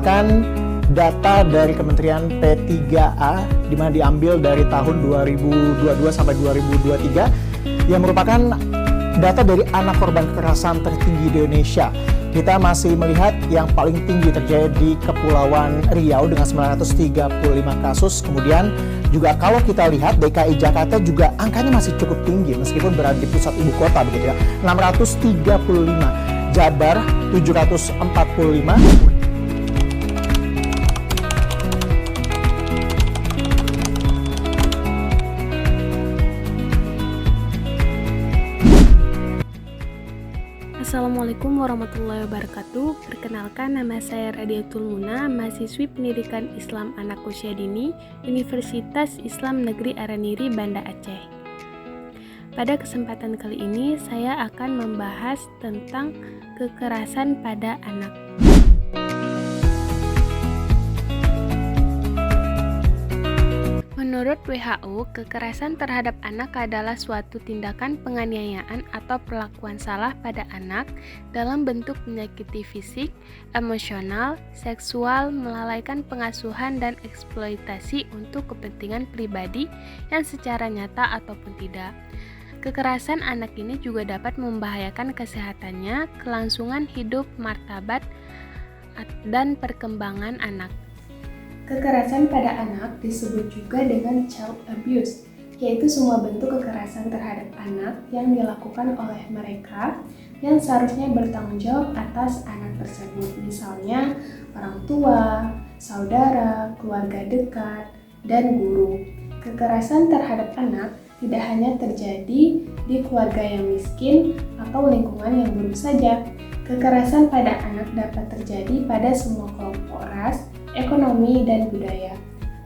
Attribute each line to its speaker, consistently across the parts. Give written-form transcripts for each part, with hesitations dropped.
Speaker 1: merupakan data dari Kementerian P3A di mana diambil dari tahun 2022 sampai 2023 yang merupakan data dari anak korban kekerasan tertinggi di Indonesia. Kita masih melihat yang paling tinggi terjadi di Kepulauan Riau dengan 935 kasus. Kemudian juga kalau kita lihat DKI Jakarta juga angkanya masih cukup tinggi meskipun berada di pusat ibu kota begitu ya. 635, Jabar 745.
Speaker 2: Assalamualaikum warahmatullahi wabarakatuh. Perkenalkan, nama saya Radiatul Muna, mahasiswi Pendidikan Islam Anak Usia Dini, Universitas Islam Negeri Araniri, Banda Aceh. Pada kesempatan kali ini, saya akan membahas tentang kekerasan pada anak. Menurut WHO, kekerasan terhadap anak adalah suatu tindakan penganiayaan atau perlakuan salah pada anak dalam bentuk menyakiti fisik, emosional, seksual, melalaikan pengasuhan dan eksploitasi untuk kepentingan pribadi yang secara nyata ataupun tidak. Kekerasan anak ini juga dapat membahayakan kesehatannya, kelangsungan hidup, martabat, dan perkembangan anak.
Speaker 3: Kekerasan pada anak disebut juga dengan child abuse, yaitu semua bentuk kekerasan terhadap anak yang dilakukan oleh mereka yang seharusnya bertanggung jawab atas anak tersebut, misalnya orang tua, saudara, keluarga dekat, dan guru. Kekerasan terhadap anak tidak hanya terjadi di keluarga yang miskin atau lingkungan yang buruk saja. Kekerasan pada anak dapat terjadi pada semua kelompok ras, ekonomi, dan budaya.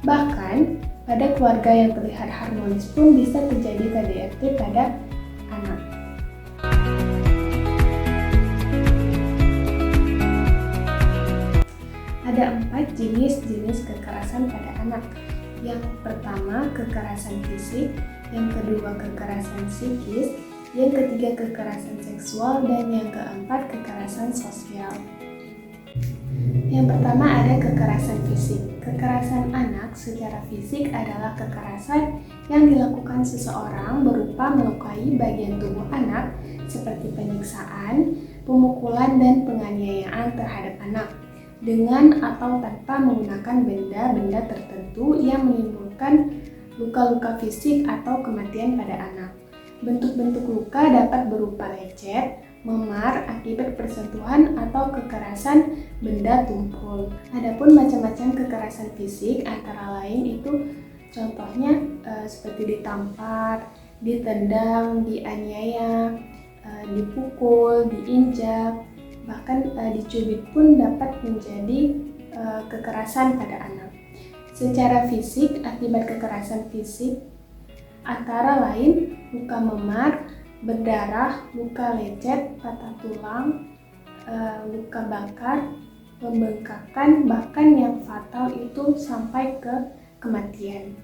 Speaker 3: Bahkan, pada keluarga yang terlihat harmonis pun bisa terjadi KDRT pada anak. Ada 4 jenis kekerasan pada anak. Yang pertama, kekerasan fisik, yang kedua, kekerasan psikis, yang ketiga, kekerasan seksual, dan yang keempat, kekerasan sosial. Yang pertama ada kekerasan fisik. Kekerasan anak secara fisik adalah kekerasan yang dilakukan seseorang berupa melukai bagian tubuh anak seperti penyiksaan, pemukulan, dan penganiayaan terhadap anak dengan atau tanpa menggunakan benda-benda tertentu yang menimbulkan luka-luka fisik atau kematian pada anak. Bentuk-bentuk luka dapat berupa lecet, memar akibat persentuhan atau kekerasan benda tumpul. Adapun macam-macam kekerasan fisik antara lain itu contohnya seperti ditampar, ditendang, dianiaya, dipukul, diinjak, bahkan dicubit pun dapat menjadi kekerasan pada anak. Secara fisik, akibat kekerasan fisik antara lain luka memar, berdarah, luka lecet, patah tulang, luka bakar, pembengkakan, bahkan yang fatal itu sampai ke kematian.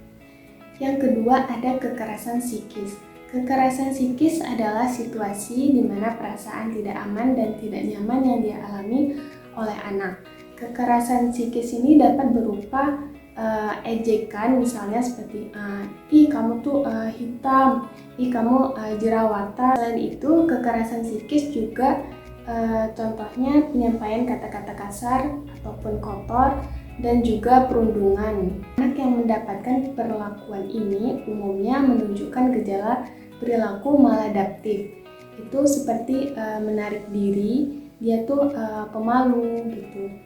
Speaker 3: Yang kedua ada kekerasan psikis. Kekerasan psikis adalah situasi di mana perasaan tidak aman dan tidak nyaman yang dialami oleh anak. Kekerasan psikis ini dapat berupa ejekan, misalnya seperti ih kamu tuh hitam, ih kamu jerawatan. Selain itu, kekerasan psikis juga contohnya penyampaian kata-kata kasar ataupun kotor dan juga perundungan. Anak yang mendapatkan perlakuan ini umumnya menunjukkan gejala perilaku maladaptif. Itu seperti menarik diri, dia tuh pemalu gitu.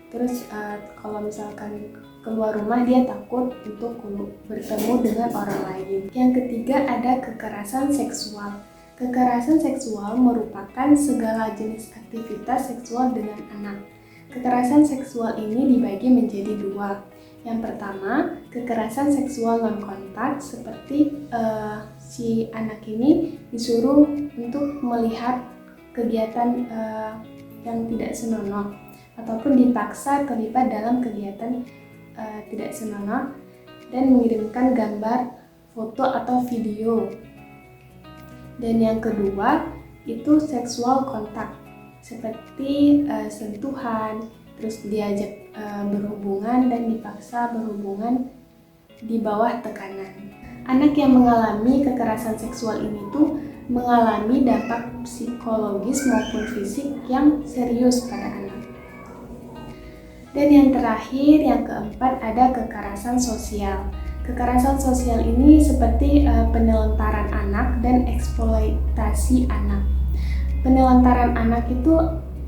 Speaker 3: Terus kalau misalkan keluar rumah dia takut untuk bertemu dengan orang lain. Yang ketiga ada kekerasan seksual. Kekerasan seksual merupakan segala jenis aktivitas seksual dengan anak. Kekerasan seksual ini dibagi menjadi dua. Yang pertama, kekerasan seksual non-kontak seperti si anak ini disuruh untuk melihat kegiatan yang tidak senonoh ataupun dipaksa terlibat dalam kegiatan tidak senonoh dan mengirimkan gambar, foto, atau video. Dan yang kedua itu seksual kontak seperti sentuhan, terus diajak berhubungan dan dipaksa berhubungan di bawah tekanan. Anak yang mengalami kekerasan seksual ini tuh mengalami dampak psikologis maupun fisik yang serius pada anak. Dan yang terakhir, yang keempat, ada kekerasan sosial. Kekerasan sosial ini seperti penelantaran anak dan eksploitasi anak. Penelantaran anak itu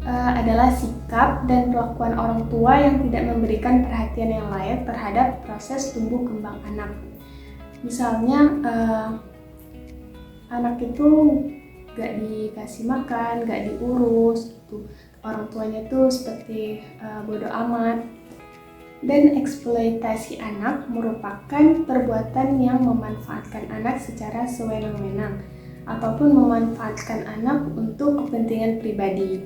Speaker 3: adalah sikap dan kelakuan orang tua yang tidak memberikan perhatian yang layak terhadap proses tumbuh kembang anak. Misalnya anak itu gak dikasih makan, gak diurus gitu. Orang tuanya tuh seperti bodoh amat. Dan eksploitasi anak merupakan perbuatan yang memanfaatkan anak secara sewenang-wenang ataupun memanfaatkan anak untuk kepentingan pribadi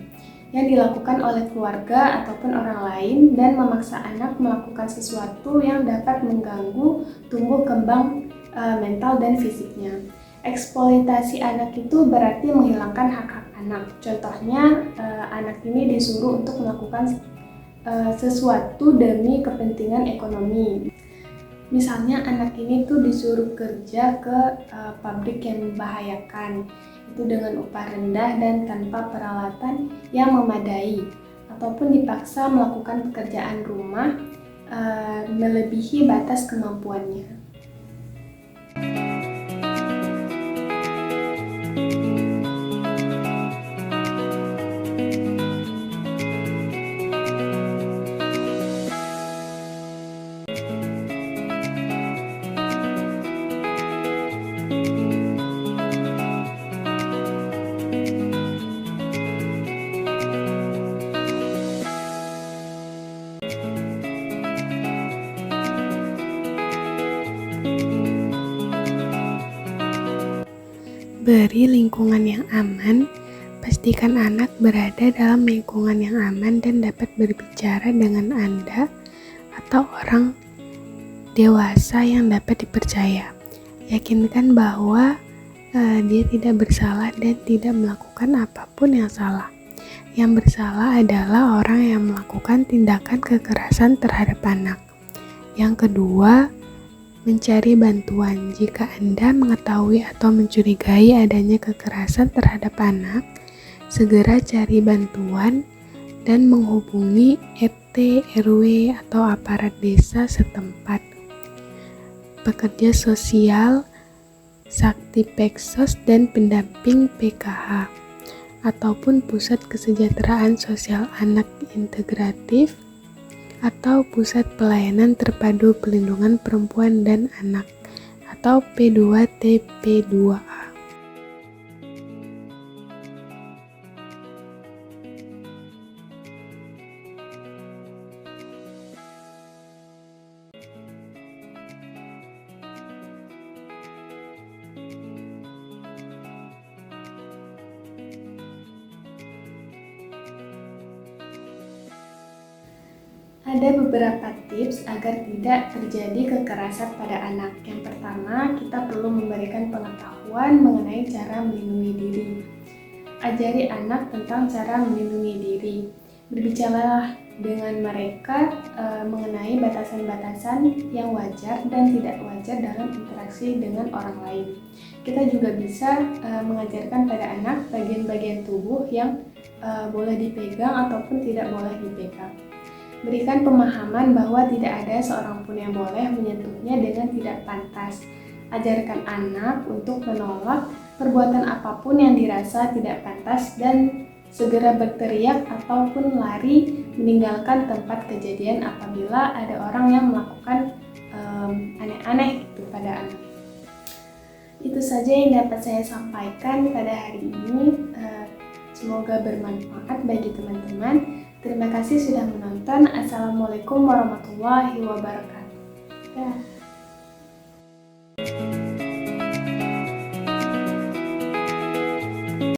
Speaker 3: yang dilakukan oleh keluarga ataupun orang lain dan memaksa anak melakukan sesuatu yang dapat mengganggu tumbuh kembang mental dan fisiknya. Eksploitasi anak itu berarti menghilangkan hak-hak anak. Contohnya, anak ini disuruh untuk melakukan sesuatu demi kepentingan ekonomi. Misalnya anak ini tuh disuruh kerja ke pabrik yang membahayakan, itu dengan upah rendah dan tanpa peralatan yang memadai, ataupun dipaksa melakukan pekerjaan rumah melebihi batas kemampuannya.
Speaker 2: Beri lingkungan yang aman. Pastikan anak berada dalam lingkungan yang aman dan dapat berbicara dengan Anda atau orang dewasa yang dapat dipercaya. Yakinkan bahwa dia tidak bersalah dan tidak melakukan apapun yang salah. Yang bersalah adalah orang yang melakukan tindakan kekerasan terhadap anak. Yang kedua, mencari bantuan. Jika Anda mengetahui atau mencurigai adanya kekerasan terhadap anak, segera cari bantuan dan menghubungi RT, RW, atau aparat desa setempat. Pekerja sosial, sakti peksos, dan pendamping PKH, ataupun pusat kesejahteraan sosial anak integratif, atau Pusat Pelayanan Terpadu Pelindungan Perempuan dan Anak atau P2TP2A.
Speaker 3: Ada beberapa tips agar tidak terjadi kekerasan pada anak. Yang pertama, kita perlu memberikan pengetahuan mengenai cara melindungi diri. Ajari anak tentang cara melindungi diri. Berbicaralah dengan mereka mengenai batasan-batasan yang wajar dan tidak wajar dalam interaksi dengan orang lain. Kita juga bisa mengajarkan pada anak bagian-bagian tubuh yang boleh dipegang ataupun tidak boleh dipegang. Berikan pemahaman bahwa tidak ada seorang pun yang boleh menyentuhnya dengan tidak pantas. Ajarkan anak untuk menolak perbuatan apapun yang dirasa tidak pantas dan segera berteriak ataupun lari meninggalkan tempat kejadian apabila ada orang yang melakukan aneh-aneh gitu pada anak. Itu saja yang dapat saya sampaikan pada hari ini. Semoga bermanfaat bagi teman-teman. Terima kasih sudah menonton. Assalamualaikum warahmatullahi wabarakatuh.